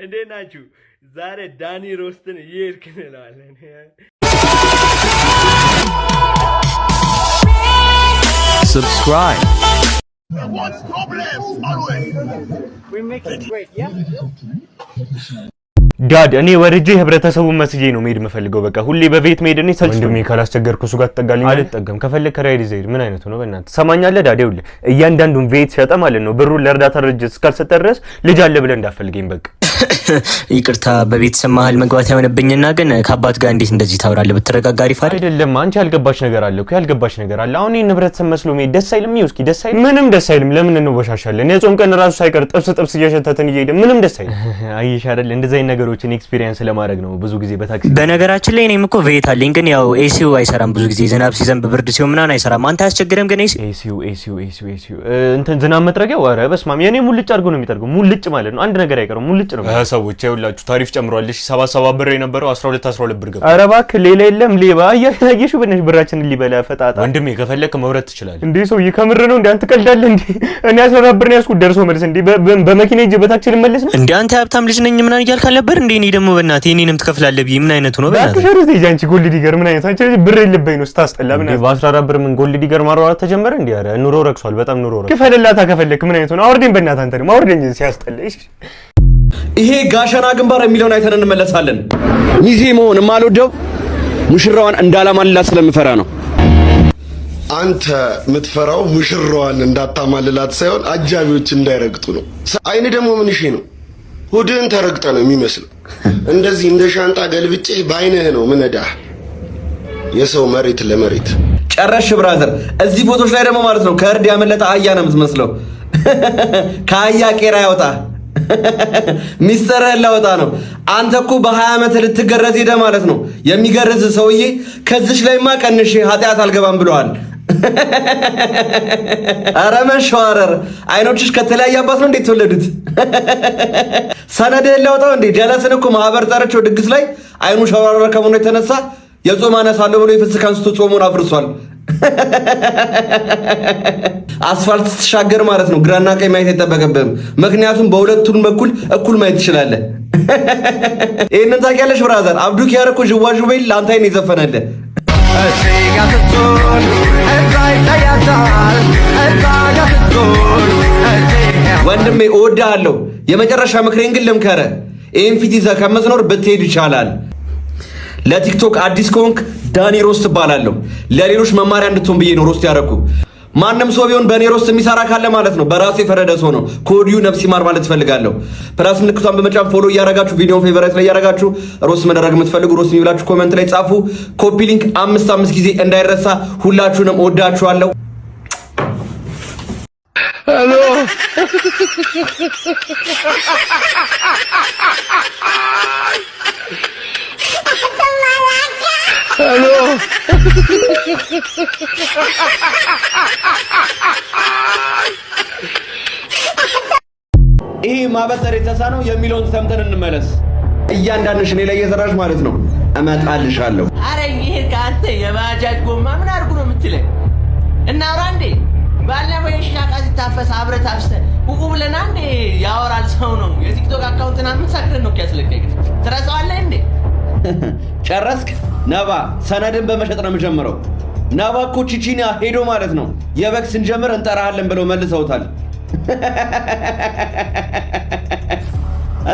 እንዴት ናችሁ? ዛሬ ዳኒ ሮስትን እየሄድን እንላለን። Subscribe. We make it great, yeah? ዳድ እኔ ወርጄ ህብረተሰቡን መስዬ ነው መሄድ የምፈልገው። በቃ ሁሌ በቤት መሄድ እኔ ሰልች ወንድሜ ካላስቸገርኩ እሱ ጋር ተጠጋልኝ አልጠቀም። ከፈለክ ከራይድ ዘይድ ምን አይነቱ ነው በእናትህ ሰማኛለህ? ዳድ ይኸውልህ እያንዳንዱን ቤት ሸጠ ማለት ነው ብሩን ለእርዳታ ድርጅት እስካልሰጠ ድረስ ልጅ አለ ብለህ እንዳፈልገኝ በቃ። ይቅርታ በቤተሰብ መሀል መግባት ያሆነብኝና ግን ከአባት ጋር እንዴት እንደዚህ ታወራለህ? በተረጋጋ አሪፍ አይደለም። አንቺ ያልገባሽ ነገር አለ እኮ ያልገባሽ ነገር አለ። አሁን ይሄን ህብረተሰብ መስሎ መሄድ ደስ አይልም? ይውስኪ ደስ አይልም? ምንም ደስ አይልም። ለምን እንወሻሻለን? የጾም ቀን ራሱ ሳይቀር ጥብስ እየሸተተን እየሄደ ምንም ደስ አይልም። አይሽ አይደል? እንደዚህ አይነት ነገሮችን ኤክስፒሪየንስ ለማድረግ ነው ብዙ ጊዜ በታክሲ። በነገራችን ላይ እኔም እኮ ቬት አለኝ ግን ያው ኤሲው አይሰራም ብዙ ጊዜ ዝናብ ሲዘንብ ብርድ ሲሆን ምናምን አይሰራም። አንተ አያስቸግርም ግን ኤሲው እንትን ዝናብ መጥረጊያው ኧረ በስመ አብ የኔ ሙልጭ አድርጎ ነው የሚጠርገው። ሙልጭ ማለት ነው አንድ ነገር አይቀርም ሙልጭ ነው። ሰዎች ይኸውላችሁ ታሪፍ ጨምሯል። እሺ 77 ብር የነበረው 12 ብር ገባ። ኧረ እባክህ ሌላ የለም ሌባ አያየሽው በነሽ ብራችንን ሊበላ ፈጣጣ። ወንድሜ ከፈለክ መውረድ ትችላለህ። እንዴ ሰው ይከምር ነው እንዴ? አንተ ቀልዳለህ እንዴ? እኔ 14 ብር ነው ያስኩት ደርሶ መልስ እንዴ በመኪና ሂጅ በታክሲ ልመለስ ነው እንዴ? አንተ ሀብታም ልጅ ነኝ ምናምን እያልክ አልነበር እንዴ? እኔ ደግሞ በእናትህ እኔንም ትከፍላለህ ብዬ ምን አይነቱ ነው በእናትህ? አትሸሩት ይጂ አንቺ ጎልድ ዲገር ምን አይነት አንቺ ብር የለበኝ ነው ስታስጠላ ምን አይነት በ14 ብር ምን ጎልድ ዲገር ማሯራት ተጀመረ እንዴ? ኧረ ኑሮ ረክሷል በጣም ኑሮ ረክሷል። ክፈልላታ ከፈለክ ምን አይነቱ ነው? አውርደኝ በእናትህ አንተ ደግሞ አውርደኝ ሲያስጠላሽ። ይሄ ጋሸና ግንባር የሚለውን አይተን እንመለሳለን። ሚዜ መሆን የማልወደው ሙሽራዋን እንዳላማልላት ስለምፈራ ነው። አንተ የምትፈራው ሙሽራዋን እንዳታማልላት ሳይሆን አጃቢዎች እንዳይረግጡ ነው። አይን ደግሞ ምን እሺ ነው ሆድን ተረግጠ ነው የሚመስለው። እንደዚህ እንደ ሻንጣ ገልብጬ ባይነህ ነው ምንዳህ የሰው መሬት ለመሬት ጨረሽ ብራዘር። እዚህ ፎቶች ላይ ደግሞ ማለት ነው ከእርድ ያመለጠ አህያ ነው የምትመስለው። ከአህያ ቄራ ያወጣ ሚስተር ያላወጣ ነው። አንተ እኮ በ20 ዓመት ልትገረዝ ሄደ ማለት ነው። የሚገርዝ ሰውዬ ከዚሽ ላይማ ቀንሽ ኃጢአት አልገባም ብለዋል። አረ መሸዋረር አይኖችሽ ከተለያየ አባት ነው እንዴት ተወለዱት? ሰነድ ያላወጣው እንዴ ጀለስን እኮ ማህበር ጠርቸው ድግስ ላይ አይኑ ሸዋረረ ከመሆኑ የተነሳ የጾም አነሳለሁ ብሎ የፍስክ አንስቶ ጾሙን አፍርሷል። አስፋልት ስትሻገር ማለት ነው ግራና ቀኝ ማየት አይጠበቅብህም። ምክንያቱም በሁለቱም በኩል እኩል ማየት ትችላለህ። ይሄንን ታውቂያለሽ ብራዘር? አብዱ ኪያር እኮ ዥዋዥዌ ለአንተ አይን ይዘፈናል። ወንድሜ እወድሃለሁ። የመጨረሻ ምክሬን ግን ልምከርህ፣ ይሄን ፊት ይዘህ ከመዝኖር ብትሄድ ይቻላል። ለቲክቶክ አዲስ ከሆንክ ዳኒ ሮስት እባላለሁ። ለሌሎች መማሪያ እንድትሆን ብዬ ነው ሮስት ያደረኩ። ማንም ሰው ቢሆን በእኔ ሮስት የሚሰራ ካለ ማለት ነው በራሱ የፈረደ ሰው ነው። ከወዲሁ ነፍስ ይማር ማለት እፈልጋለሁ። ፕላስ ምልክቷን በመጫን ፎሎ እያረጋችሁ ቪዲዮን ፌቨራይት ላይ እያረጋችሁ ሮስት መደረግ የምትፈልጉ ሮስት የሚብላችሁ ኮሜንት ላይ ጻፉ። ኮፒ ሊንክ 5 ጊዜ እንዳይረሳ። ሁላችሁንም ወዳችኋለሁ። ሄሎ ሄሎ ይሄ ማበጠር የተሳነው የሚለውን ሰምተን እንመለስ። እያንዳንድሽ እኔ ላይ እየሰራሽ ማለት ነው እመጣልሻለሁ። አረ ይሄ ካንተ የባጃጅ ጎማ ምን አድርጉ ነው የምትለኝ? እናውራ እንዴ? ባለፈው የሻቃ ሲታፈስ አብረት አፍሰ ሁቁ ብለና እንዴ ያወራል ሰው ነው። የቲክቶክ አካውንትና ምን ሳክረን ነው ያስለቀቀ? ትረሳዋለህ እንዴ? ጨረስክ? ነባ ሰነድን በመሸጥ ነው የምጀምረው። ነባ እኮ ቺቺኒያ ሄዶ ማለት ነው የበግ ስንጀምር እንጠራሃለን ብለው መልሰውታል።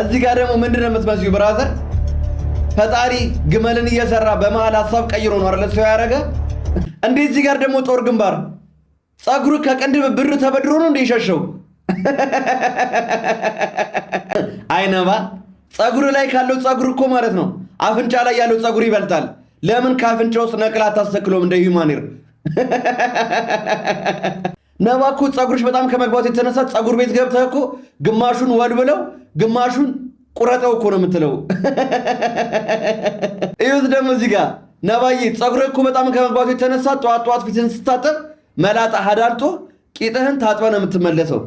እዚህ ጋር ደግሞ ምንድን ነው የምትመስዩ ብራዘር? ፈጣሪ ግመልን እየሰራ በመሃል ሀሳብ ቀይሮ ነው አይደል ሰው ያደረገ እንዴ? እዚህ ጋር ደግሞ ጦር ግንባር ጸጉሩ ከቅንድብ ብር ተበድሮ ነው እንደ ይሸሸው። አይነባ ጸጉሩ ላይ ካለው ጸጉር እኮ ማለት ነው አፍንጫ ላይ ያለው ጸጉር ይበልጣል። ለምን ካፍንጫው ውስጥ ነቅላ አታስተክሎም እንደ ሂውማኒር? ነባ እኮ ጸጉርሽ በጣም ከመግባቱ የተነሳ ጸጉር ቤት ገብተህ እኮ ግማሹን ወልብለው ግማሹን ቁረጠው እኮ ነው የምትለው። እዩት ደግሞ እዚህ ጋር ነባዬ ጸጉርህ እኮ በጣም ከመግባቱ የተነሳ ጠዋት ፊትን ስታጠብ መላጣ አዳልጦ ቂጥህን ታጥበ ነው የምትመለሰው።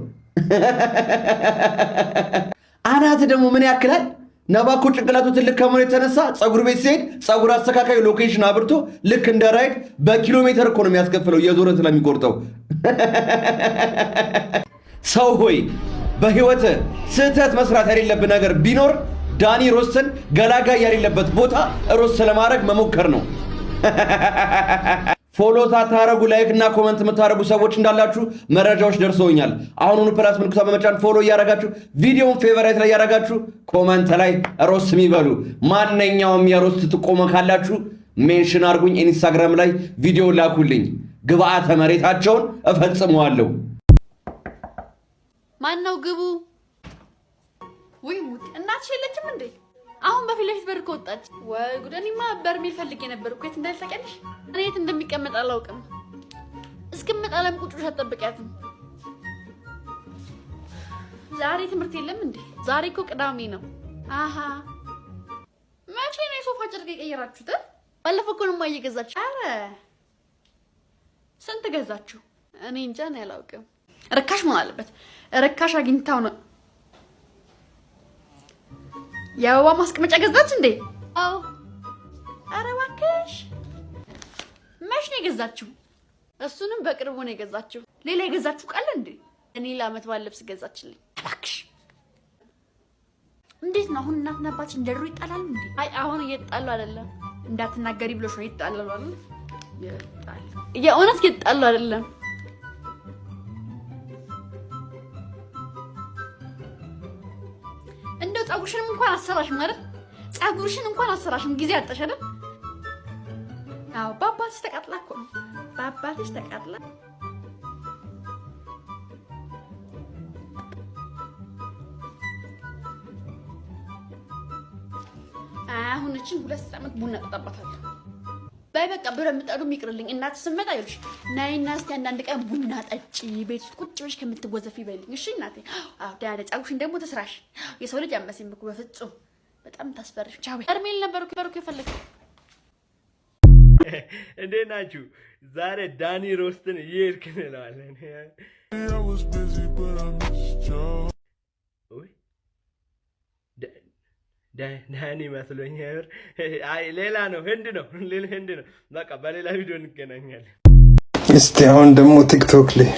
አናት ደግሞ ምን ያክላል? ነባ እኮ ጭንቅላቱ ትልቅ ከመሆኑ የተነሳ ጸጉር ቤት ሲሄድ ጸጉር አስተካካዩ ሎኬሽን አብርቶ ልክ እንደ ራይድ በኪሎ ሜትር እኮ ነው የሚያስከፍለው እየዞረ ስለሚቆርጠው። ሰው ሆይ በህይወት ስህተት መስራት የሌለብህ ነገር ቢኖር ዳኒ ሮስትን ገላጋይ የሌለበት ቦታ ሮስት ለማድረግ መሞከር ነው። ፎሎ ሳታረጉ ላይክ እና ኮሜንት የምታረጉ ሰዎች እንዳላችሁ መረጃዎች ደርሰውኛል። አሁኑኑ ፕላስ ምልክቷን በመጫን ፎሎ እያረጋችሁ ቪዲዮውን ፌቨራይት ላይ እያረጋችሁ ኮሜንት ላይ ሮስት የሚበሉ ማንኛውም የሮስት ጥቆማ ካላችሁ ሜንሽን አርጉኝ። ኢንስታግራም ላይ ቪዲዮ ላኩልኝ። ግብአተ መሬታቸውን እፈጽመዋለሁ። ማን ነው ግቡ? ወይ ሙት እናትሽ የለችም እንዴ? አሁን በፊት ለፊት በር ከወጣች ወይ ጉድ! እኔማ በርሜል ፈልጌ ነበር እኮ የት እንዳለ ታውቂያለሽ? እኔ የት እንደሚቀመጥ አላውቅም። እስክመጣ ለምን ቁጭ ብለሽ አትጠብቂያትም? ዛሬ ትምህርት የለም እንዴ? ዛሬ እኮ ቅዳሜ ነው። አሃ መቼ ነው የሶፋ ጨርቅ የቀየራችሁት? ባለፈው እኮ ነው እየገዛችሁ። አረ ስንት ገዛችሁ? እኔ እንጃ ነው ያላውቅም። ርካሽ መሆን አለበት። ርካሽ አግኝታው ነው። የአበባ ማስቀመጫ ገዛች እንዴ? አዎ። አረ እባክሽ መች ነው የገዛችው? እሱንም በቅርቡ ነው የገዛችው። ሌላ የገዛችው ቃል እንዴ? እኔ ለአመት ባል ልብስ ገዛችልኝ። እባክሽ እንዴት ነው አሁን? እናትና አባትሽ እንደሩ ይጣላሉ እንዴ? አይ አሁን እየጣሉ አይደለም። እንዳትናገሪ ብሎሽ ነው ይጣላሉ አይደል? ይጣላሉ። የእውነት ይጣላሉ አይደለም። እንደው ጸጉርሽንም እንኳን አሰራሽም አይደል? ጸጉርሽን እንኳን አሰራሽም ጊዜ አጣሽ አይደል? አዎ በአባትሽ ተቃጥላ እኮ ነው። በአባትሽ ተቃጥላ። አሁን እቺን 2 ዓመት ቡና ጠጣባታለሁ። ባይ በቃ ብረት ምጣዱ ይቅርልኝ። እናት ስመጣ ይልሽ ናይና እስቲ አንዳንድ ቀን ቡና ጠጪ ቤት ውስጥ ቁጭ ብለሽ ከምትወዘፊ ይበልኝ። እሺ እናቴ። አዎ ዳዳ ጸጉርሽን ደግሞ ተስራሽ። የሰው ልጅ አመሰኝ እኮ በፍጹም በጣም ታስፈርሽ። ቻው እርሜል ነበርኩ የፈለግኩ። እንዴት ናችሁ? ዛሬ ዳኒ ሮስትን እየሄድክ እንለዋለን። ዳኒ መስሎኝ። አይ ሌላ ነው፣ ህንድ ነው፣ ህንድ ነው። በቃ በሌላ ቪዲዮ እንገናኛለን። እስቲ አሁን ደግሞ ቲክቶክ ላይ